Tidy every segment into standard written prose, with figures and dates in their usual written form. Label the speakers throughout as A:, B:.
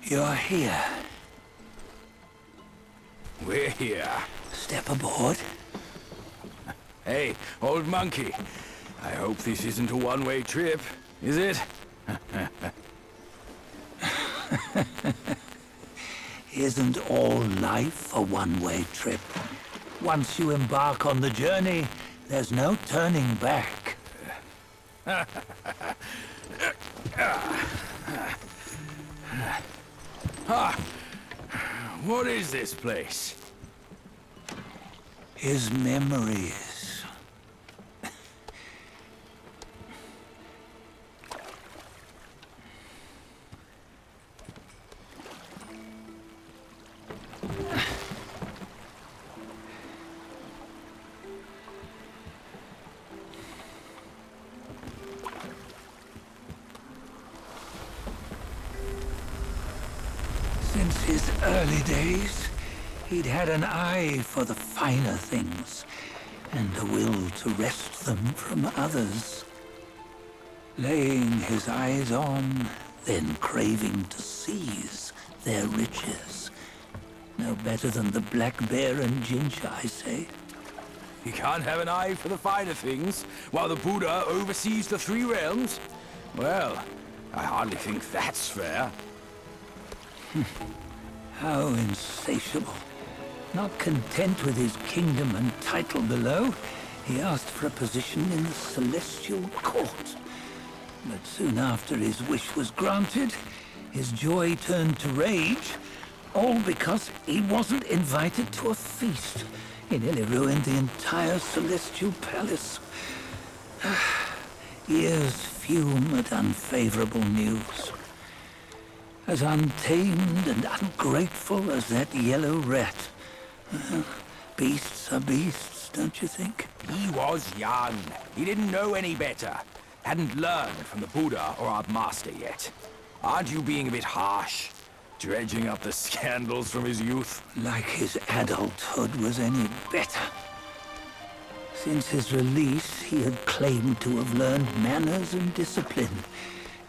A: You're here.
B: We're here.
A: Step aboard.
B: Hey, old monkey. I hope this isn't a one-way trip, is it?
A: Isn't all life a one-way trip? Once you embark on the journey, there's no turning back.
B: What is this place?
A: His memories. Since his early days, he'd had an eye for the finer things, and a will to wrest them from others. Laying his eyes on, then craving to seize their riches. No better than the black bear and ginger, I say.
B: You can't have an eye for the finer things, while the Buddha oversees the three realms? Well, I hardly think that's fair.
A: How insatiable. Not content with his kingdom and title below, he asked for a position in the celestial court. But soon after his wish was granted, his joy turned to rage, all because he wasn't invited to a feast. He nearly ruined the entire celestial palace. Ears fume at unfavorable news. As untamed and ungrateful as that yellow rat. Beasts are beasts, don't you think?
B: He was young. He didn't know any better. Hadn't learned from the Buddha or our master yet. Aren't you being a bit harsh? Dredging up the scandals from his youth?
A: Like his adulthood was any better. Since his release, he had claimed to have learned manners and discipline.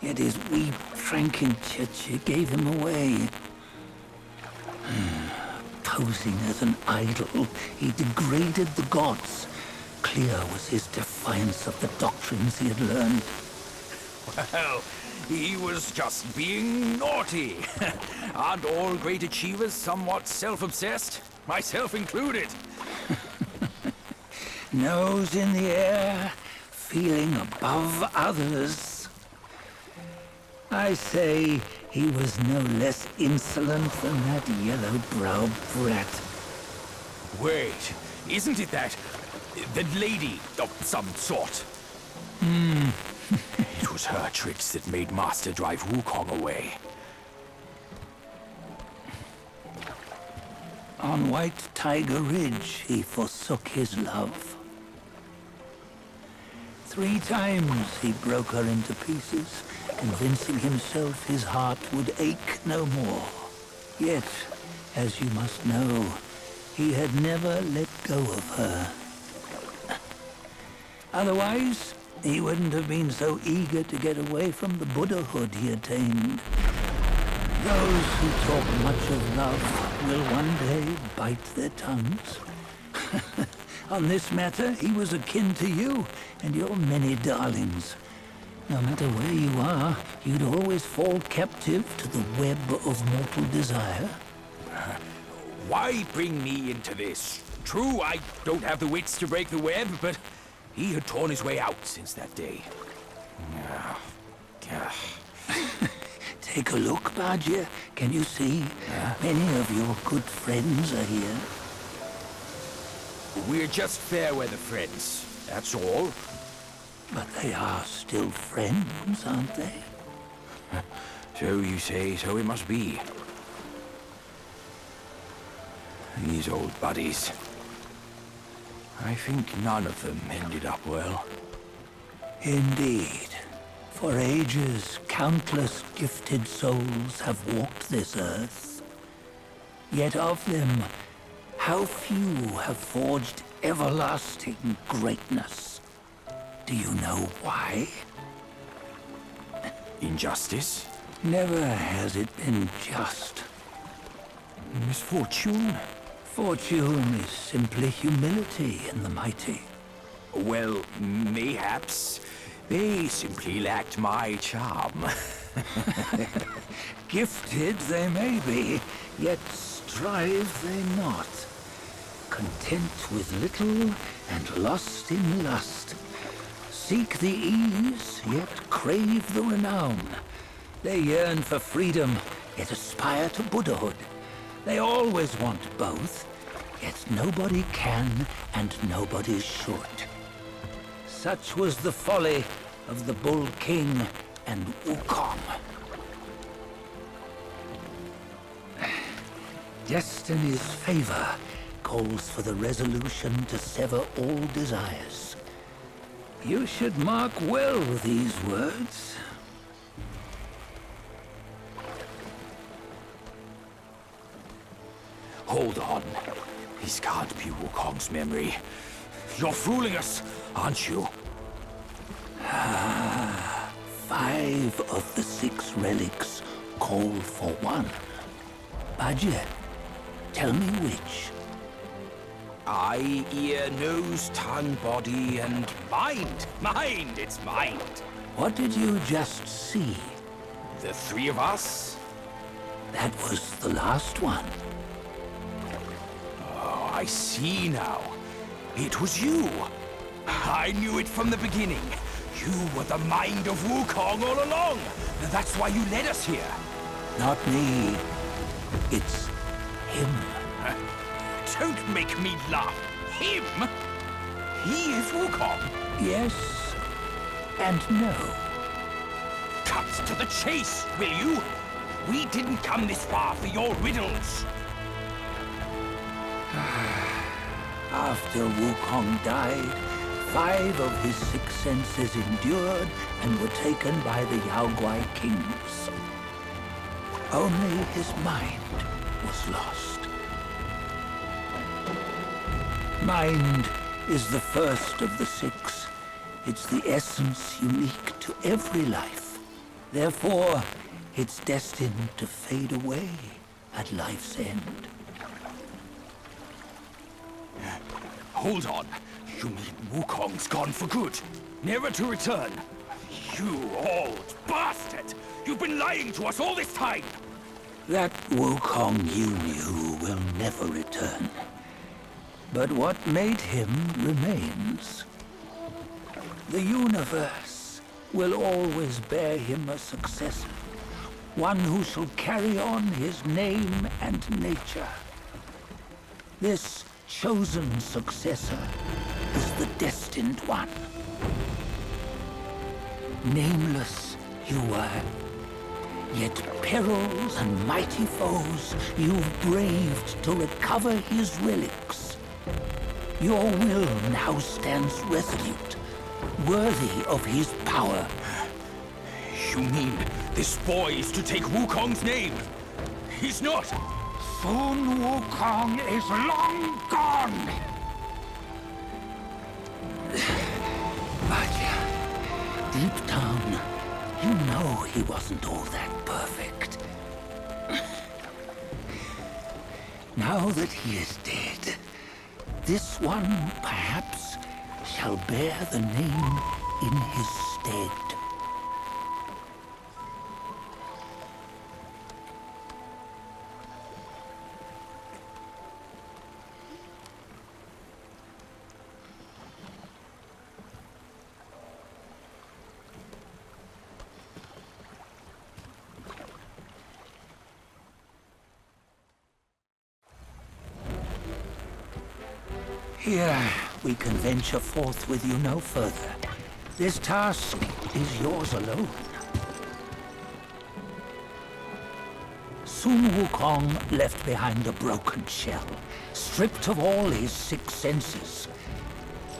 A: Yet his weak, tranking Cheche gave him away. Posing as an idol, he degraded the gods. Clear was his defiance of the doctrines he had learned.
B: Well, he was just being naughty. Aren't all great achievers somewhat self-obsessed? Myself included.
A: Nose in the air, feeling above others. I say he was no less insolent than that yellow-browed brat.
B: Wait, isn't it that lady of some sort? It was her tricks that made Master drive Wukong away.
A: On White Tiger Ridge, he forsook his love. 3 times he broke her into pieces, convincing himself his heart would ache no more. Yet, as you must know, he had never let go of her. Otherwise, he wouldn't have been so eager to get away from the Buddhahood he attained. Those who talk much of love will one day bite their tongues. On this matter, he was akin to you and your many darlings. No matter where you are, you'd always fall captive to the web of mortal desire.
B: Why bring me into this? True, I don't have the wits to break the web, but he had torn his way out since that day.
A: Take a look, Bajia. Can you see? Many of your good friends are here.
B: We're just fair-weather friends, that's all.
A: But they are still friends, aren't they?
B: So you say, so it must be. These old buddies. I think none of them ended up well.
A: Indeed. For ages, countless gifted souls have walked this earth. Yet of them, how few have forged everlasting greatness? Do you know why?
B: Injustice?
A: Never has it been just.
B: Misfortune?
A: Fortune is simply humility in the mighty.
B: Well, mayhaps they simply lacked my charm.
A: Gifted they may be, yet strive they not. Content with little and lost in lust. Seek the ease, yet crave the renown. They yearn for freedom, yet aspire to Buddhahood. They always want both, yet nobody can and nobody should. Such was the folly of the Bull King and Wukong. Destiny's favor calls for the resolution to sever all desires. You should mark well these words.
B: Hold on. This can't be Wukong's memory. You're fooling us, aren't you?
A: 5 of the 6 relics call for one. Budget, tell me which.
B: Eye, ear, nose, tongue, body, and mind. Mind, it's mind.
A: What did you just see?
B: The 3 of us?
A: That was the last one.
B: Oh, I see now. It was you. I knew it from the beginning. You were the mind of Wukong all along. That's why you led us here.
A: Not me. It's him.
B: Don't make me laugh. Him? He is Wukong.
A: Yes and no.
B: Cut to the chase, will you? We didn't come this far for your riddles.
A: After Wukong died, 5 of his 6 senses endured and were taken by the Yaoguai kings. Only his mind was lost. Mind is the first of the 6. It's the essence unique to every life. Therefore, it's destined to fade away at life's end.
B: Hold on. You mean Wukong's gone for good? Never to return? You old bastard! You've been lying to us all this time!
A: That Wukong you knew will never return. But what made him remains. The universe will always bear him a successor. One who shall carry on his name and nature. This chosen successor is the destined one. Nameless you were, yet perils and mighty foes you've braved to recover his relics. Your will now stands resolute, worthy of his power.
B: You mean this boy is to take Wukong's name? He's not!
A: Sun Wukong is long gone! But deep down, you know he wasn't all that perfect. Now that he is dead, this one, perhaps, shall bear the name in his stead. Here, we can venture forth with you no further. This task is yours alone. Sun Wukong left behind a broken shell, stripped of all his 6 senses.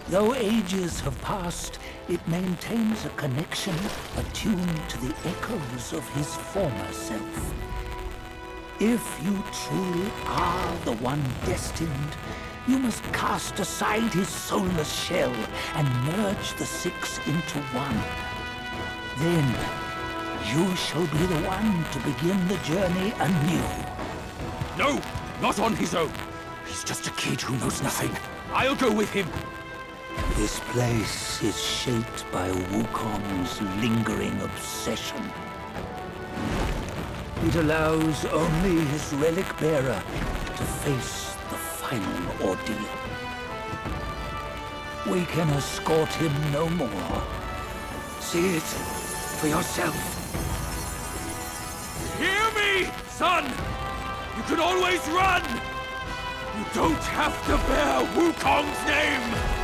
A: Though ages have passed, it maintains a connection attuned to the echoes of his former self. If you truly are the one destined, you must cast aside his soulless shell and merge the 6 into one. Then, You shall be the one to begin the journey anew.
B: No, not on his own. He's just a kid who knows nothing. I'll go with him.
A: This place is shaped by Wukong's lingering obsession. It allows only his relic bearer to face the final ordeal. We can escort him no more. See it for yourself.
B: Hear me, son! You can always run! You don't have to bear Wukong's name!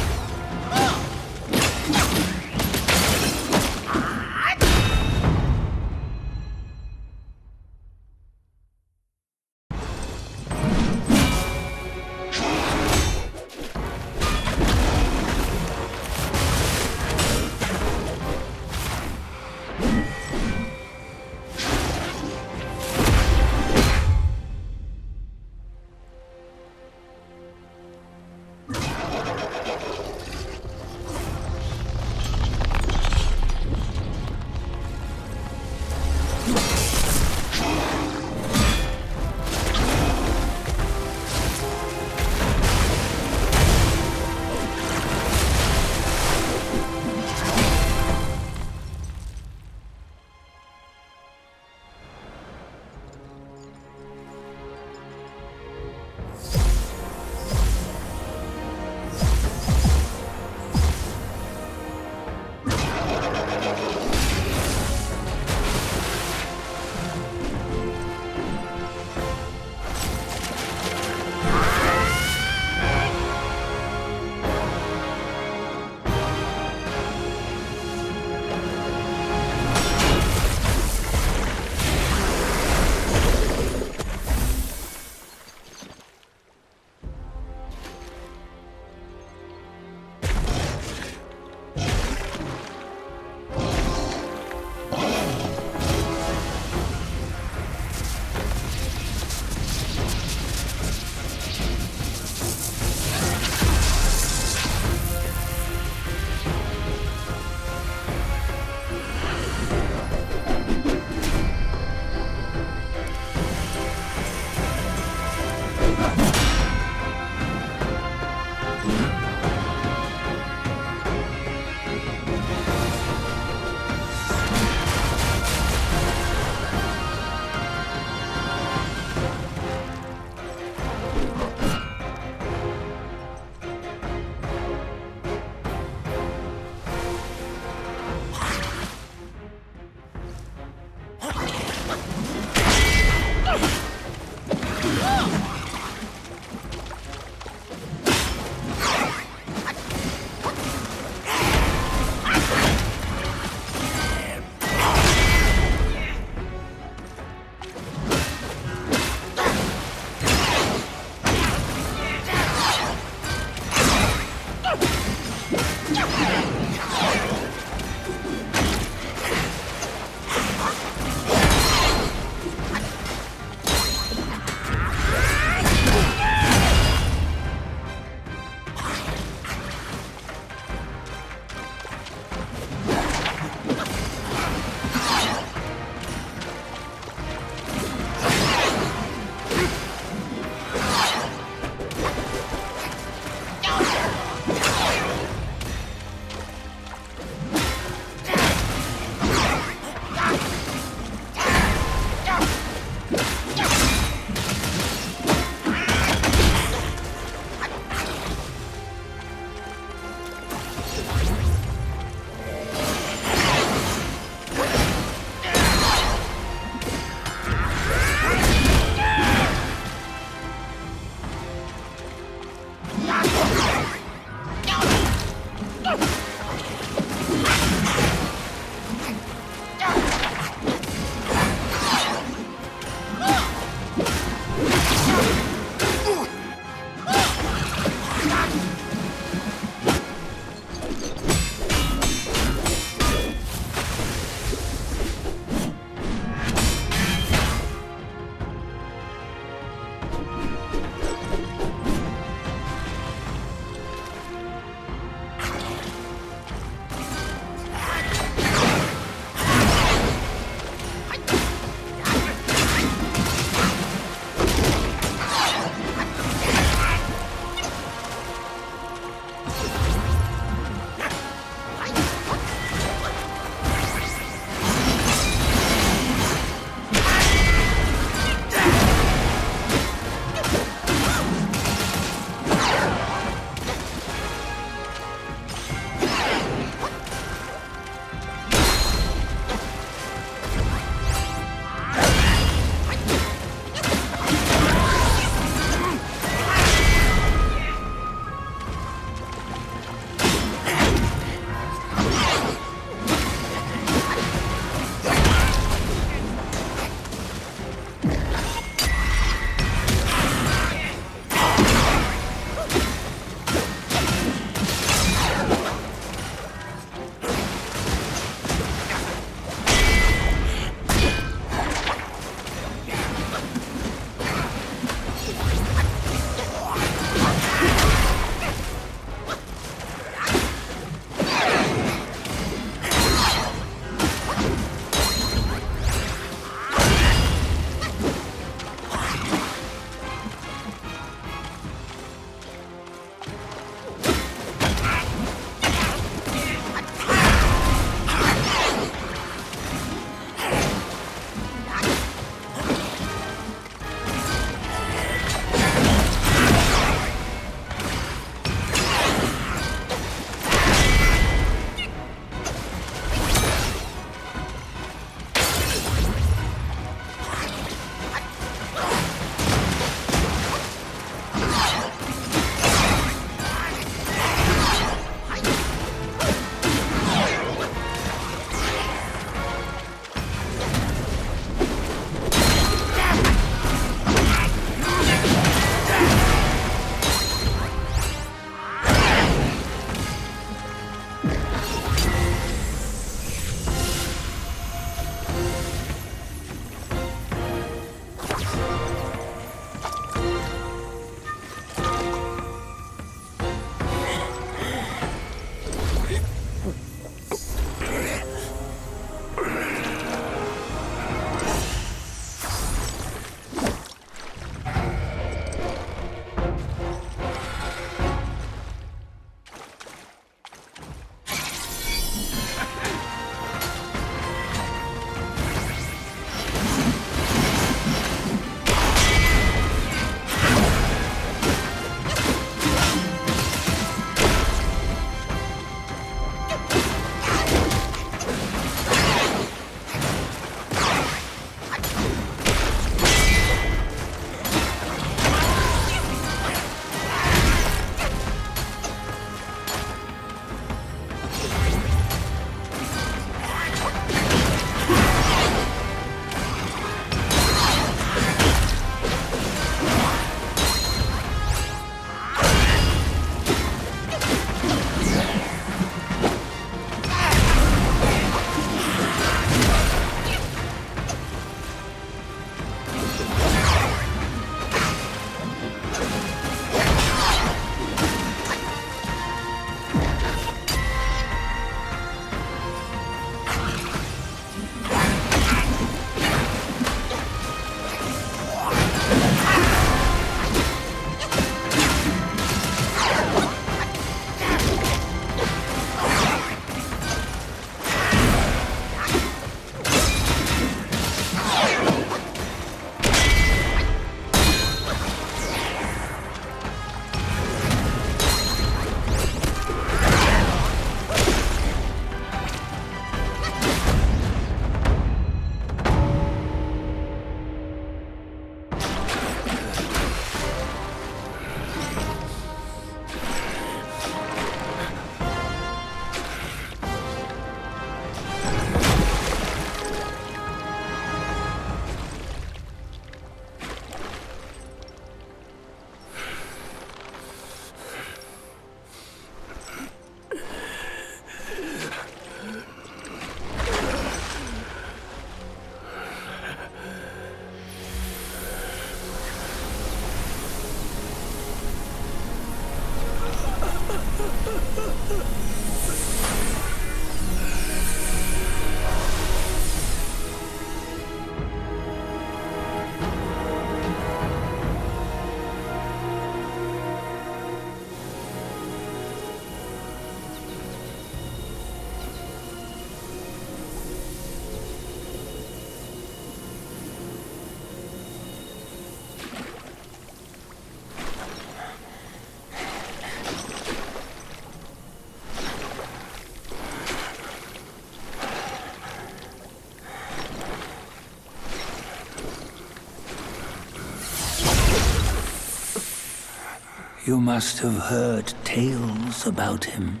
A: You must have heard tales about him.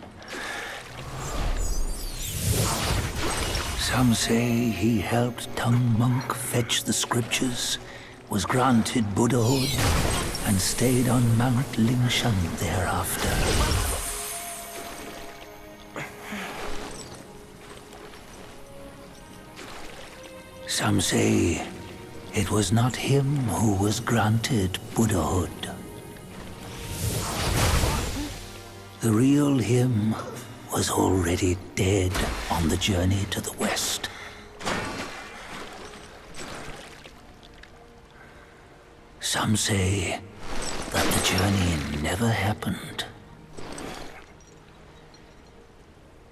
A: Some say he helped Tung Monk fetch the scriptures, was granted Buddhahood, and stayed on Mount Lingshan thereafter. Some say it was not him who was granted Buddhahood. The real him was already dead on the journey to the west. Some say that the journey never happened.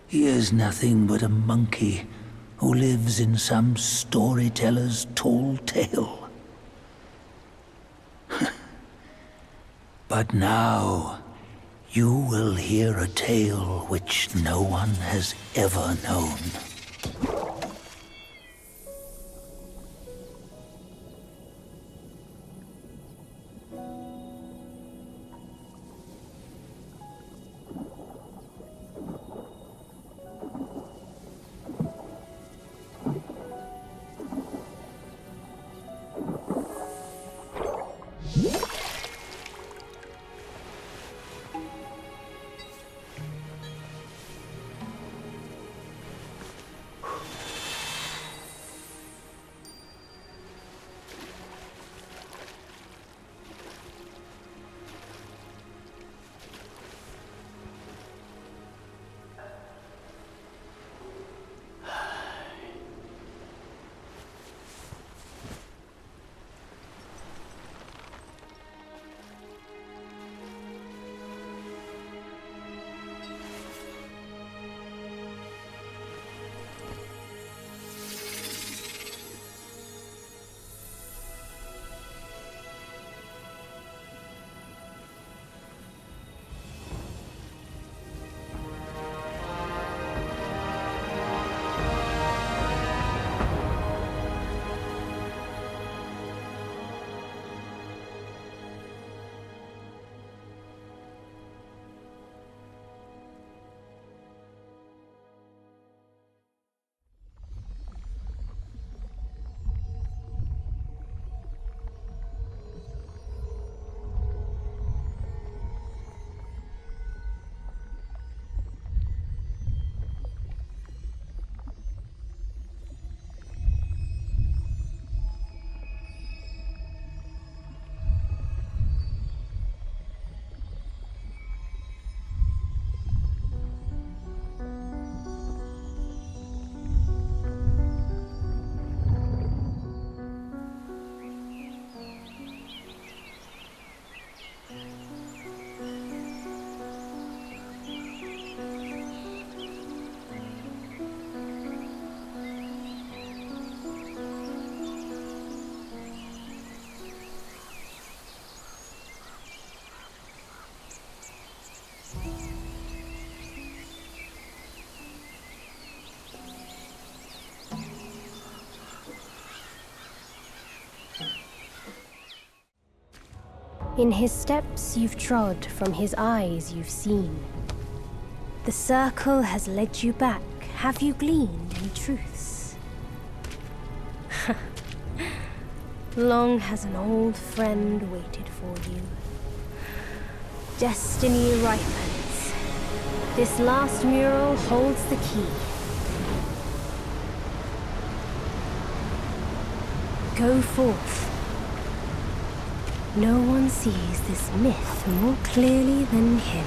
A: He is nothing but a monkey who lives in some storyteller's tall tale. But now, you will hear a tale which no one has ever known.
C: In his steps you've trod, from his eyes you've seen. The circle has led you back. Have you gleaned any truths? Long has an old friend waited for you. Destiny ripens. This last mural holds the key. Go forth. No one sees this myth more clearly than him.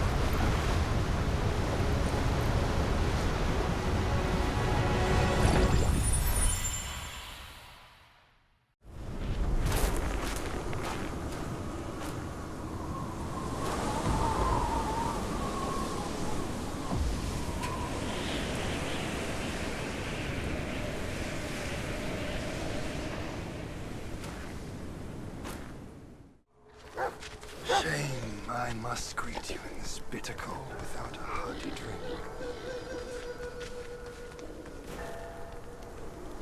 D: Shame I must greet you in this bitter cold without a hearty drink.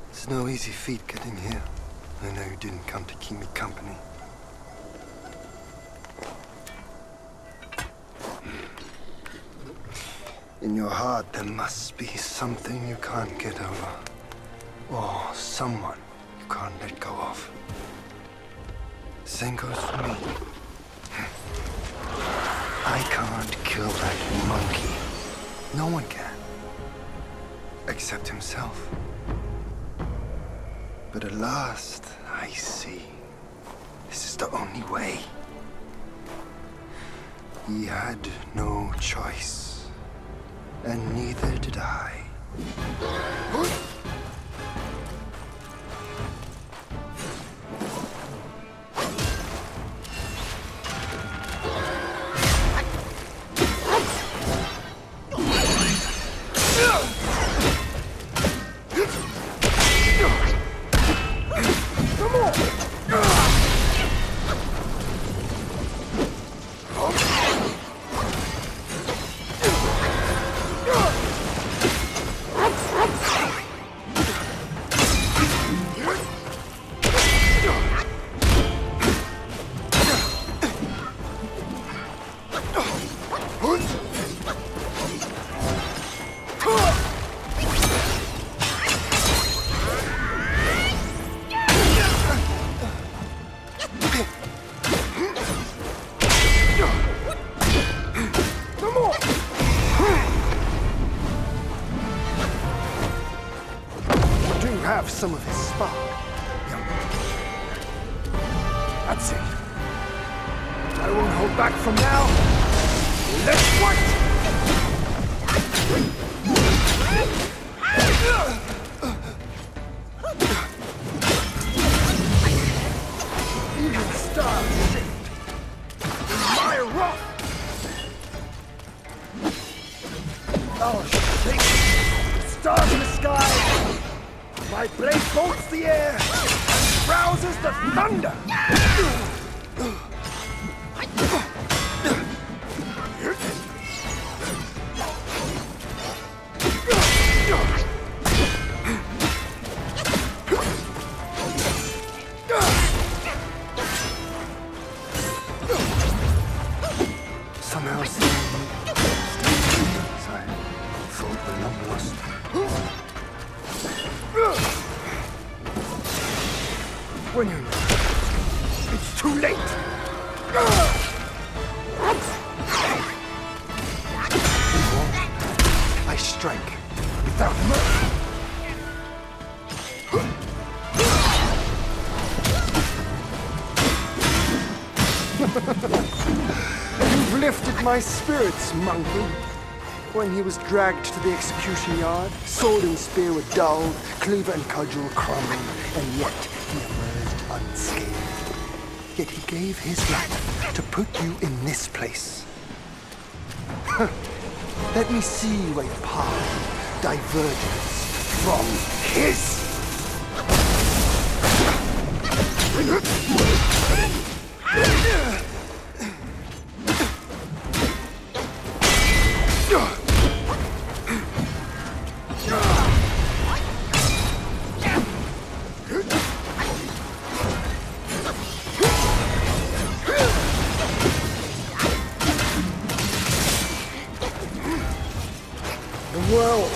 D: It's no easy feat getting here. I know you didn't come to keep me company. In your heart, there must be something you can't get over. Or someone you can't let go of. Same goes for me. I can't kill that monkey. No one can. Except himself. But at last, I see. This is the only way. He had no choice. And neither did I. Some of his spark, young man. That's it. I won't hold back from now. Let's fight! Even stars shaped in my wrath. I'll shake stars in the sky. My blade bolts the air and rouses the thunder! Somehow, I thought the number lost. When you know, it's too late! I strike without mercy. You've lifted my spirits, monkey. When he was dragged to the execution yard, sword and spear were dulled, cleaver and cudgel crumbled, and yet he emerged unscathed. Yet he gave his life to put you in this place. Let me see where your path diverges from his. The world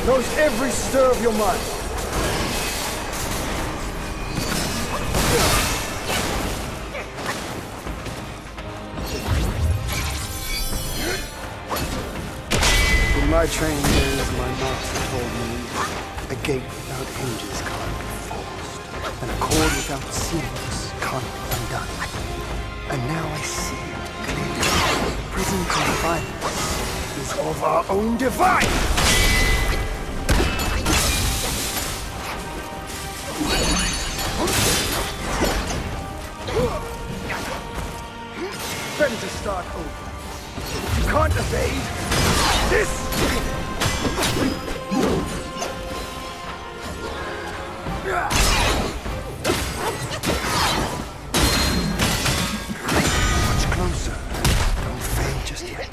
D: knows every stir of your mind. In my training years, my master told me, a gate without hinges can't be forced, and a cord without seams can't be undone. And now I see clearly, prison confinement is of our own divine! Better to start over. If you can't evade this! Much closer. Don't fail just yet.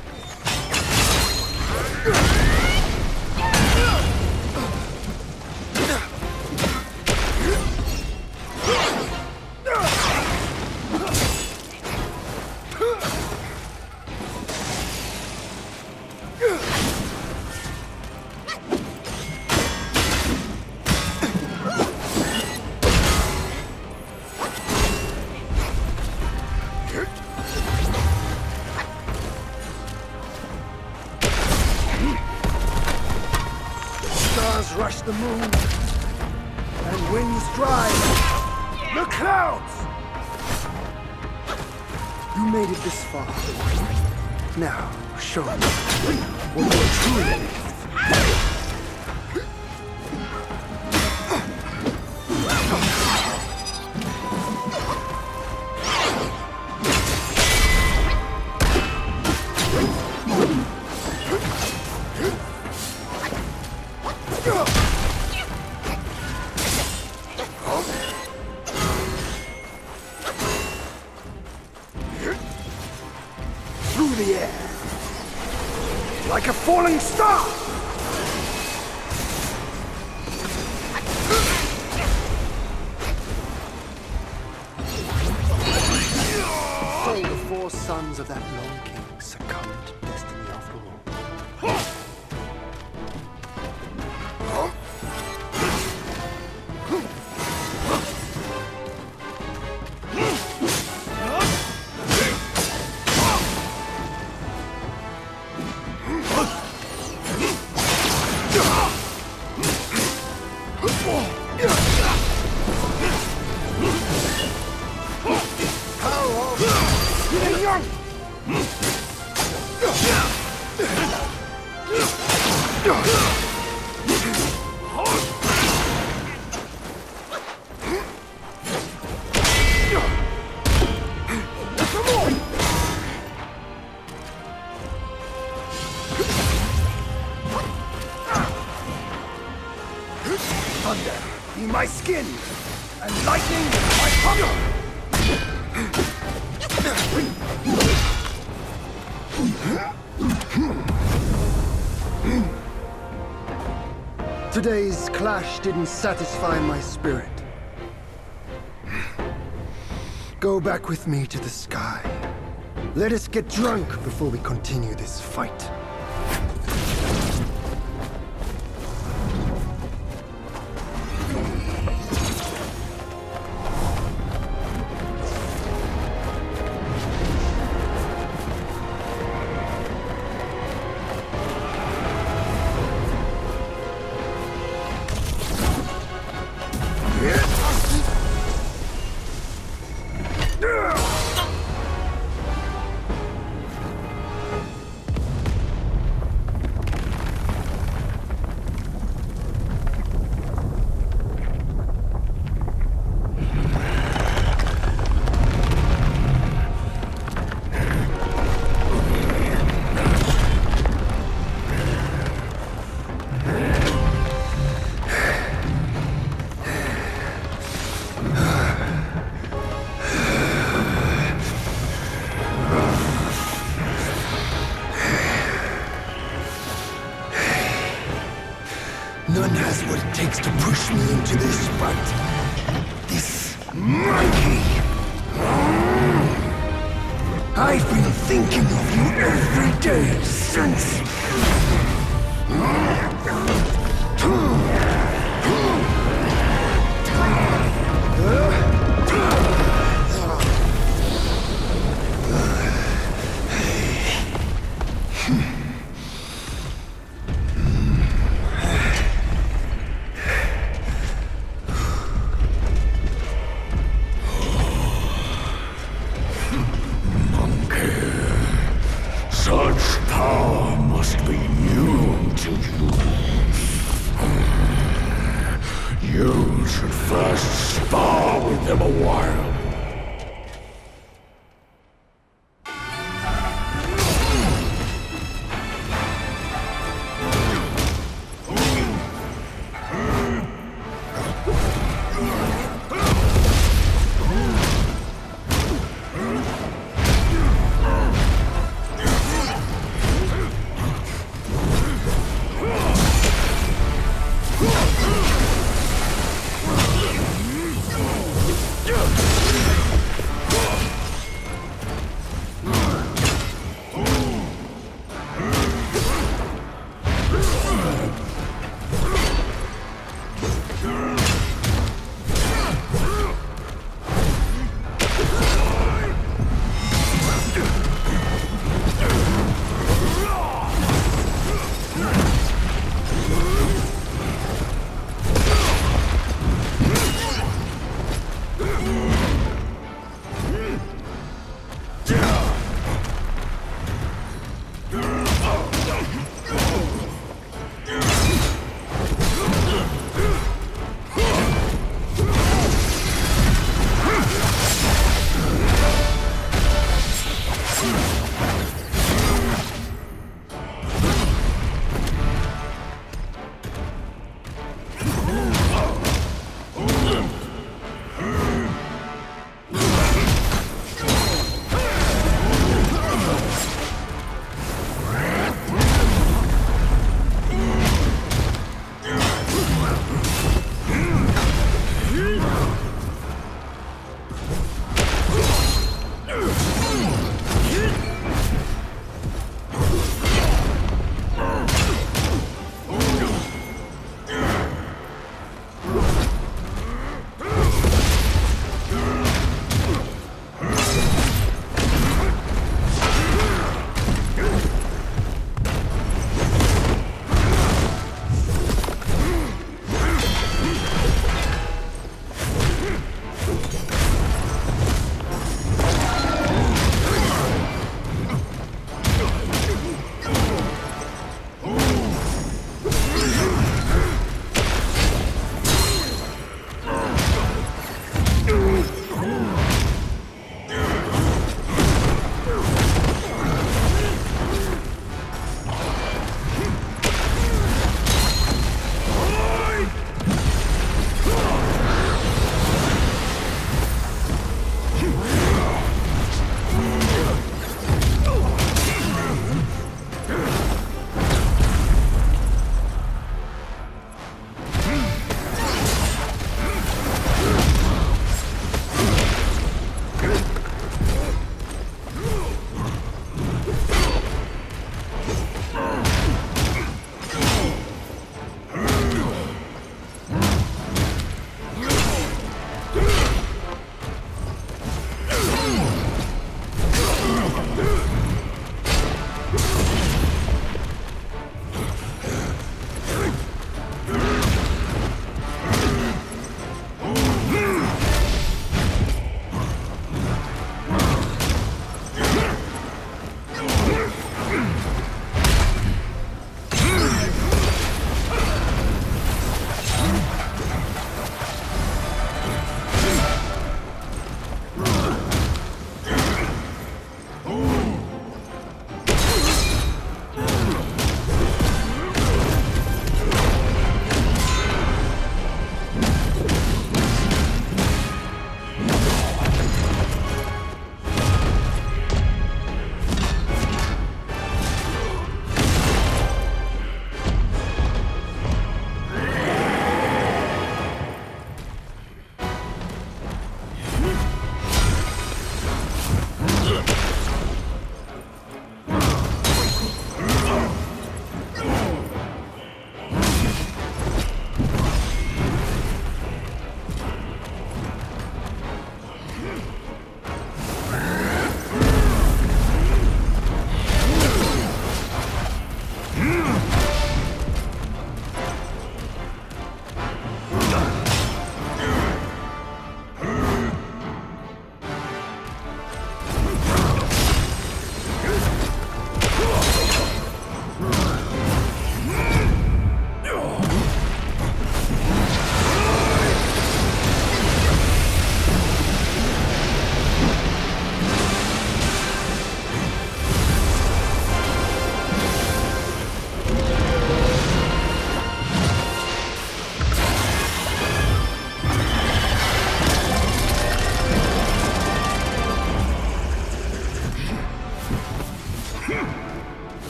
D: the moon, and winds dry the clouds. You made it this far. Now, show me what you're truly. Through the air, like a falling star. So the four sons of that lone king succumbed to destiny after all. Thunder be my skin, and lightning my tongue. Today's clash didn't satisfy my spirit. Go back with me to the sky. Let us get drunk before we continue this fight. None has what it takes to push me into this fight. This monkey. I've been thinking of you every day since.
E: Such power must be new to you. You should first spar with them a while.
B: Yeah!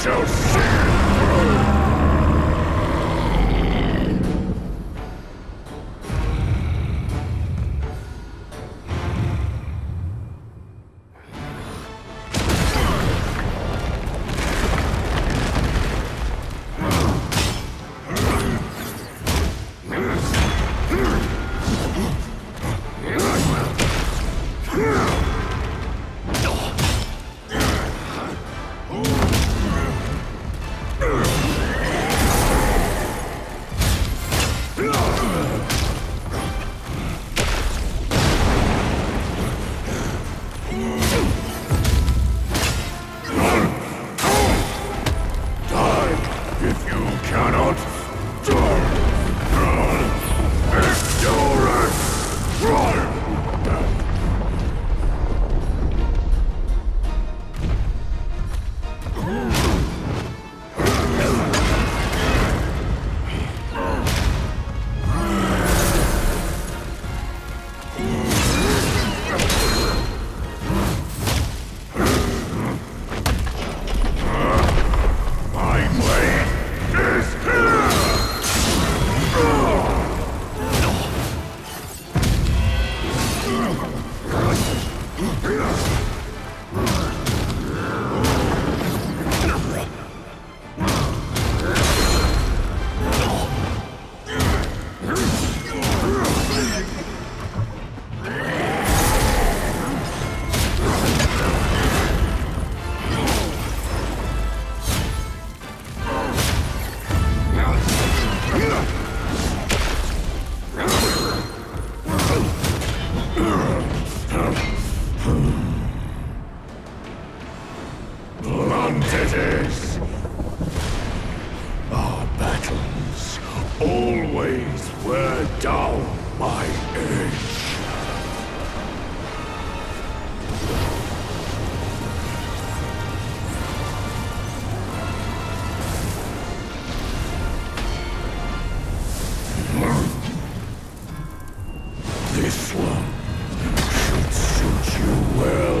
E: shall see through! Always wear down my edge. This one should suit you well.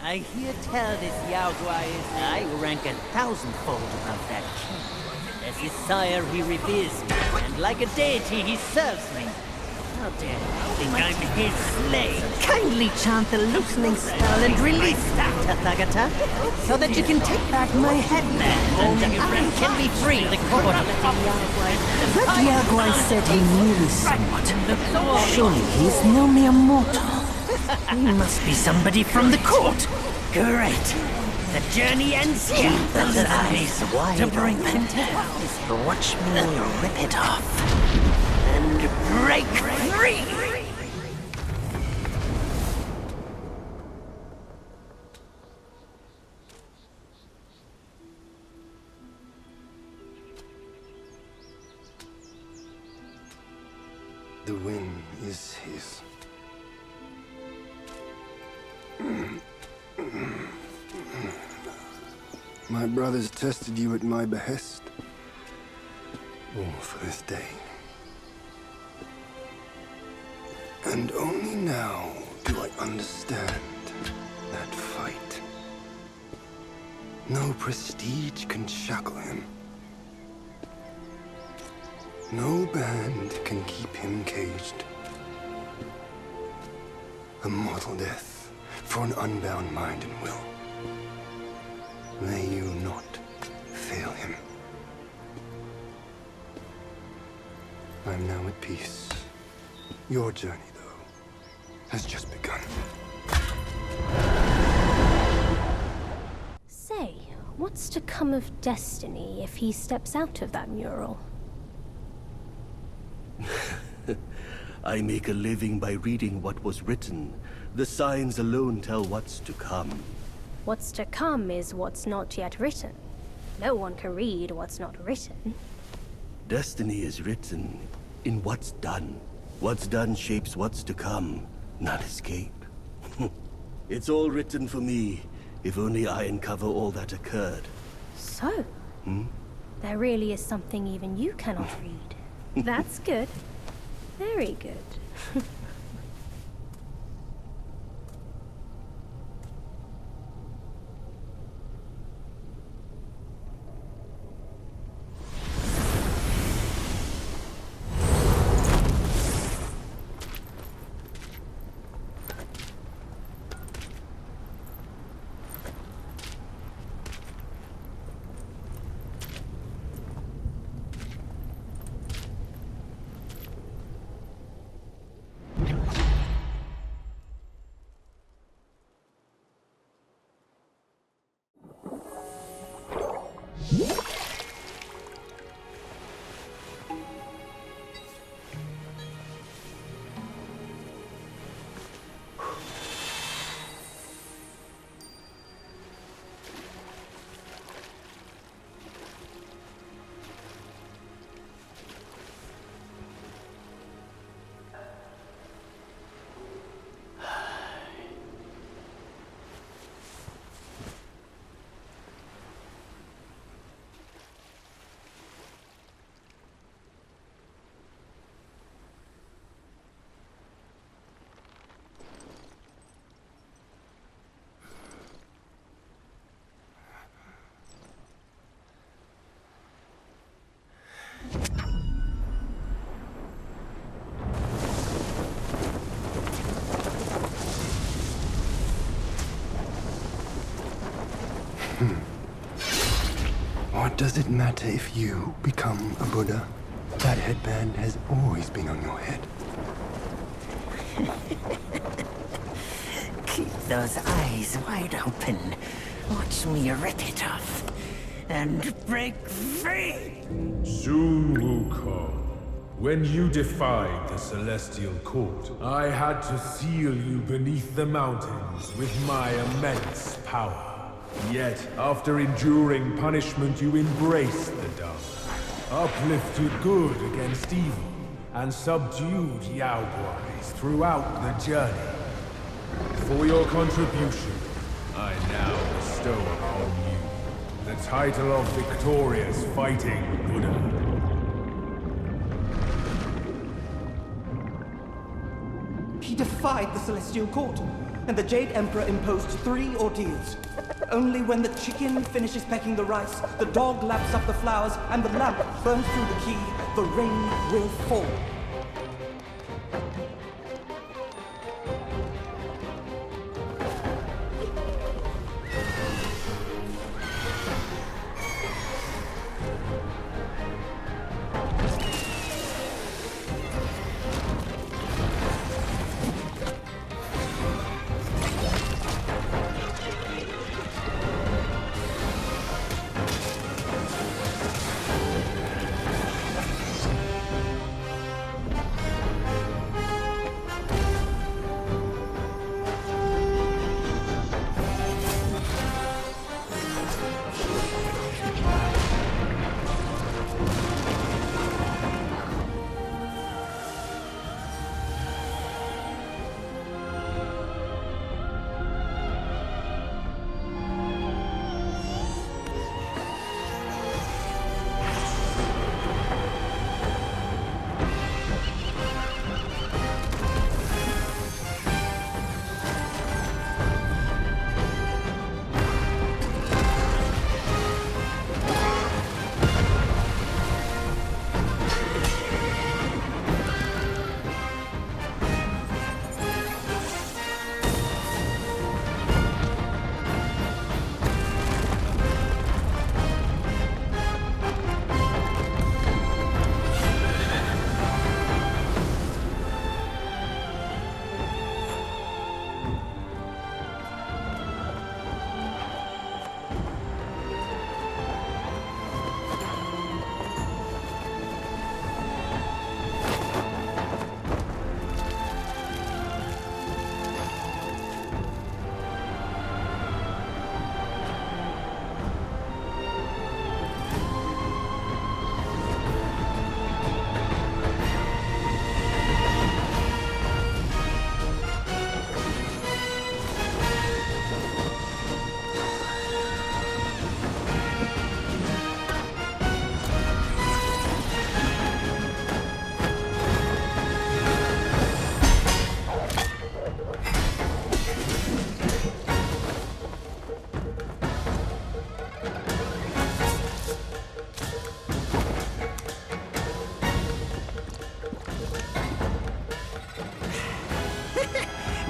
F: I hear tell this Yao Guai is I rank 1,000-fold above that king. As his sire, he reveres me, and like a deity, he serves me. How dare you think I'm his slave? Kindly chant the loosening spell and release that, Tathagata, so that you can take back my headband and I can be free. The court.
G: That Yao Guai said he knew me somewhat. Surely he's no mere mortal.
F: He must be somebody from the court. Great. The journey ends here.
G: Keep those eyes wide
F: to bring them down.
G: Watch me rip it off.
F: And break free!
D: The win is his. My brothers tested you at my behest. All for this day. And only now do I understand that fight. No prestige can shackle him. No band can keep him caged. A mortal death for an unbound mind and will. May you not fail him. I'm now at peace. Your journey, though, has just begun.
C: Say, what's to come of Destiny if he steps out of that mural?
H: I make a living by reading what was written. The signs alone tell what's to come.
C: What's to come is what's not yet written. No one can read what's not written.
H: Destiny is written in what's done. What's done shapes what's to come, not escape. It's all written for me, if only I uncover all that occurred.
C: So, there really is something even you cannot read. That's good. Very good.
D: What does it matter if you become a Buddha? That headband has always been on your head.
G: Keep those eyes wide open. Watch me rip it off. And break free!
I: Soon, Wukong. When you defied the Celestial Court, I had to seal you beneath the mountains with my immense power. Yet, after enduring punishment, you embraced the dark, uplifted good against evil, and subdued Yao Guais throughout the journey. For your contribution, I now bestow upon you the title of Victorious Fighting Buddha.
J: He defied the Celestial Court. and the Jade Emperor imposed 3 ordeals. Only when the chicken finishes pecking the rice, the dog laps up the flowers, and the lamp burns through the key, the rain will fall.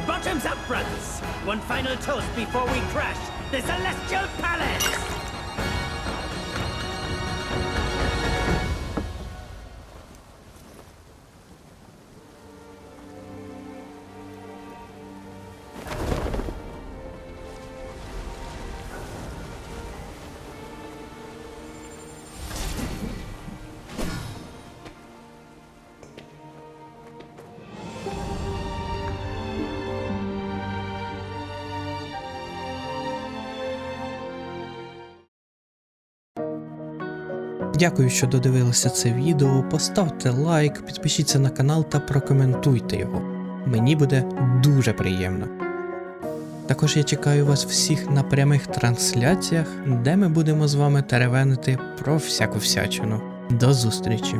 F: Bottoms up, brothers! One final toast before we crash the Celestial Palace!
K: Дякую, що додивилися це відео, поставте лайк, підпишіться на канал та прокоментуйте його. Мені буде дуже приємно. Також я чекаю вас всіх на прямих трансляціях, де ми будемо з вами теревенити про всяку всячину. До зустрічі!